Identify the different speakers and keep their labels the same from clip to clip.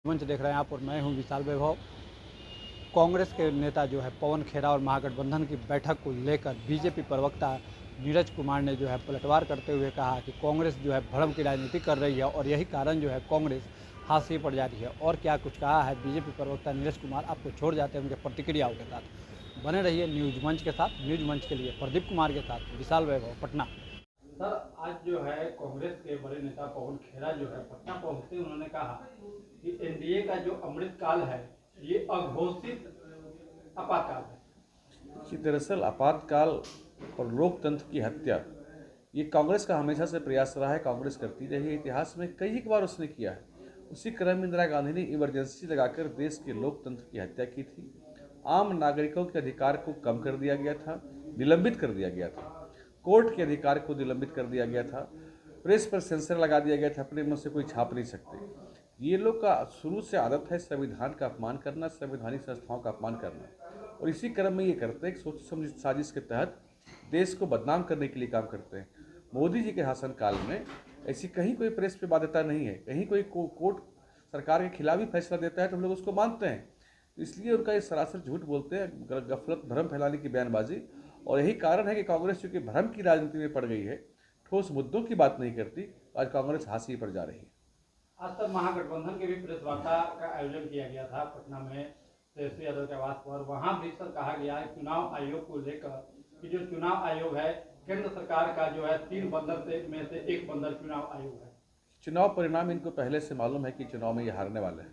Speaker 1: मंच देख रहे हैं आप और मैं हूं विशाल वैभव। कांग्रेस के नेता जो है पवन खेरा और महागठबंधन की बैठक को लेकर बीजेपी प्रवक्ता नीरज कुमार ने जो है पलटवार करते हुए कहा कि कांग्रेस जो है भ्रम की राजनीति कर रही है और यही कारण जो है कांग्रेस हाशिए पर जा रही है। और क्या कुछ कहा है बीजेपी प्रवक्ता नीरज कुमार, आपको छोड़ जाते हैं उनके प्रतिक्रियाओं के साथ। बने रहिए न्यूज मंच के साथ। न्यूज मंच के लिए प्रदीप कुमार के साथ विशाल वैभव, पटना। सर, आज जो है कांग्रेस के बड़े नेता पवन खेरा जो है पटना पहुंचते उन्होंने कहा कि एनडीए का जो अमृत काल है ये अघोषित आपातकाल है।
Speaker 2: कि दरअसल आपातकाल और लोकतंत्र की हत्या ये कांग्रेस का हमेशा से प्रयास रहा है, कांग्रेस करती रही है। इतिहास में कई बार उसने किया है। उसी क्रम में इंदिरा गांधी ने इमरजेंसी लगाकर देश के लोकतंत्र की हत्या की थी। आम नागरिकों के अधिकार को कम कर दिया गया था, निलंबित कर दिया गया था। कोर्ट के अधिकार को निलंबित कर दिया गया था। प्रेस पर सेंसर लगा दिया गया था, अपने मुंह से कोई छाप नहीं सकते। ये लोग का शुरू से आदत है संविधान का अपमान करना, संवैधानिक संस्थाओं का अपमान करना, और इसी क्रम में ये करते हैं कि सोची समझी साजिश के तहत देश को बदनाम करने के लिए काम करते हैं। मोदी जी के शासन काल में ऐसी कहीं कोई प्रेस पे बाध्यता नहीं है, कहीं कोई कोर्ट सरकार के खिलाफ ही फैसला देता है तो हम लोग उसको मानते हैं। इसलिए उनका ये सरासर झूठ बोलते हैं, गफलत भ्रम फैलाने की बयानबाजी। और यही कारण है कि कांग्रेस चूंकि भ्रम की राजनीति में पड़ गई है, ठोस मुद्दों की बात नहीं करती, आज कांग्रेस हाशिए पर जा रही है।
Speaker 1: आज तक महागठबंधन के भी प्रेस वार्ता का आयोजन किया गया था पटना में तेजस्वी यादव के आवास पर। वहां भी सर कहा गया है चुनाव आयोग को लेकर कि जो चुनाव आयोग है केंद्र सरकार का जो है 3 बंदर में से एक बंदर चुनाव आयोग है।
Speaker 2: चुनाव परिणाम इनको पहले से मालूम है कि चुनाव में ये हारने वाले हैं,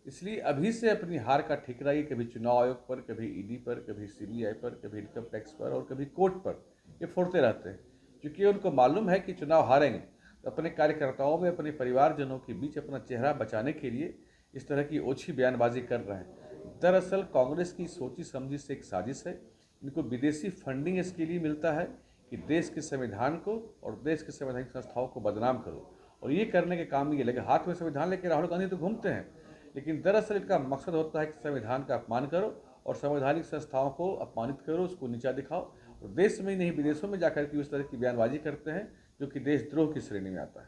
Speaker 2: इसलिए अभी से अपनी हार का ठिकरा ये कभी चुनाव आयोग पर, कभी ईडी पर, कभी सीबीआई पर, कभी इनकम टैक्स पर और कभी कोर्ट पर ये फोड़ते रहते हैं। क्योंकि उनको मालूम है कि चुनाव हारेंगे तो अपने कार्यकर्ताओं में, अपने परिवारजनों के बीच अपना चेहरा बचाने के लिए इस तरह की ओछी बयानबाजी कर रहे हैं। दरअसल कांग्रेस की सोची समझी से एक साजिश है। इनको विदेशी फंडिंग इसके लिए मिलता है कि देश के संविधान को और देश के संवैधानिक संस्थाओं को बदनाम करो, और ये करने के काम ये लगे। हाथ में संविधान लेकर राहुल गांधी तो घूमते हैं, लेकिन दरअसल इनका मकसद होता है कि संविधान का अपमान करो और संवैधानिक संस्थाओं को अपमानित करो, उसको नीचा दिखाओ, और देश में ही नहीं विदेशों में जाकर के उस तरह की बयानबाजी करते हैं जो कि देशद्रोह की श्रेणी में आता है।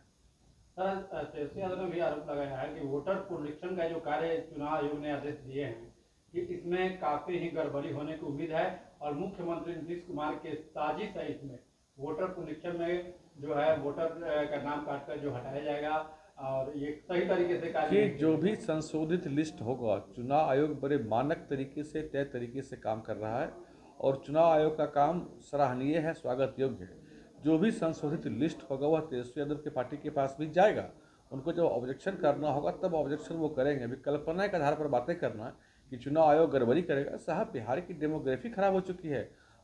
Speaker 1: सर, तेजस्वी यादव ने भी आरोप लगाया है कि वोटर पुनरीक्षण का जो कार्य चुनाव आयोग ने आदेश दिए हैं कि इसमें काफी ही गड़बड़ी होने की उम्मीद है और मुख्यमंत्री नीतीश कुमार के साजिश है इसमें वोटर पुनरीक्षण में जो है वोटर का नाम काटकर जो हटाया जाएगा और ये सही तरीके से कार्य
Speaker 2: जो भी संशोधित लिस्ट होगा, चुनाव आयोग बड़े मानक तरीके से, तय तरीके से काम कर रहा है और चुनाव आयोग का काम सराहनीय है, स्वागत योग्य है। जो भी संशोधित लिस्ट होगा वह तेजस्वी यादव के पार्टी के पास भी जाएगा। उनको जब ऑब्जेक्शन करना होगा तब ऑब्जेक्शन वो करेंगे। अभी कल्पना के आधार पर बातें करना कि चुनाव आयोग गड़बड़ी करेगा, साहब बिहार की डेमोग्राफी खराब हो चुकी है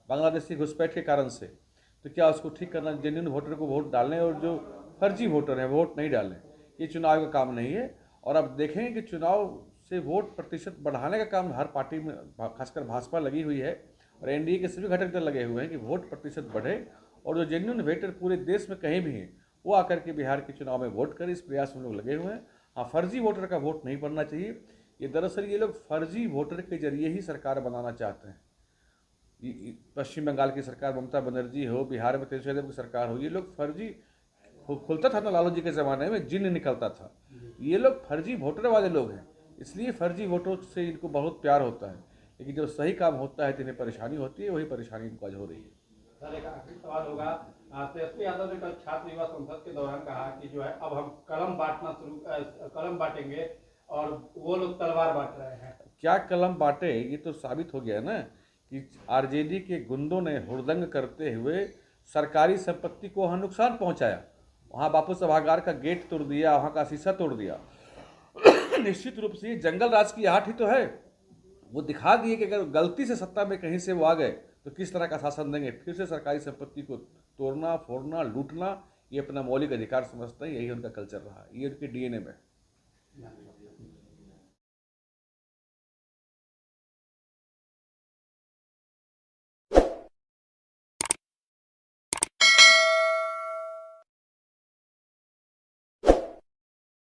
Speaker 2: बांग्लादेशी घुसपैठ के कारण से, तो क्या उसको ठीक करना, जेन्युइन वोटर को वोट डालने और जो फर्जी वोटर हैं वोट नहीं डालें, ये चुनाव का काम नहीं है। और अब देखेंगे कि चुनाव से वोट प्रतिशत बढ़ाने का काम हर पार्टी में, खासकर भाजपा लगी हुई है और एनडीए के सभी घटक दल लगे हुए हैं कि वोट प्रतिशत बढ़े और जो जेन्युइन वोटर पूरे देश में कहीं भी हैं वो आकर के बिहार के चुनाव में वोट करें। इस प्रयास में लोग लगे हुए हैं। हाँ, फर्जी वोटर का वोट नहीं पड़ना चाहिए। ये दरअसल ये लोग फर्जी वोटर के जरिए ही सरकार बनाना चाहते हैं। पश्चिम बंगाल की सरकार ममता बनर्जी हो, बिहार में तेजस्वी यादव की सरकार हो, ये लोग फर्जी खुलता था ना लालू जी के ज़माने में, जिन्न निकलता था। ये लोग फर्जी वोटर वाले लोग हैं, इसलिए फर्जी वोटरों से इनको बहुत प्यार होता है, लेकिन जब सही काम होता है तो इन्हें परेशानी होती है। वही परेशानी इनको आज हो रही है।
Speaker 1: सर, एक आखिरी सवाल होगा। तेजस्वी यादव ने कल छात्र युवा संसद के दौरान कहा कि जो है अब हम कलम बांटेंगे और वो लोग तलवार बांट रहे हैं।
Speaker 2: क्या कलम बांटे, ये तो साबित हो गया ना कि आरजेडी के गुंडों ने हुड़दंग करते हुए सरकारी संपत्ति को वहाँ नुकसान पहुँचाया। वहाँ बापू सभागार का गेट तोड़ दिया, वहाँ का शीशा तोड़ दिया। निश्चित रूप से ये जंगल राज की आहट ही तो है। वो दिखा दिए कि अगर गलती से सत्ता में कहीं से वो आ गए तो किस तरह का शासन देंगे। फिर से सरकारी संपत्ति को तोड़ना, फोड़ना, लूटना, ये अपना मौलिक अधिकार समझते हैं। यही उनका कल्चर रहा, ये उनके डीएनए में।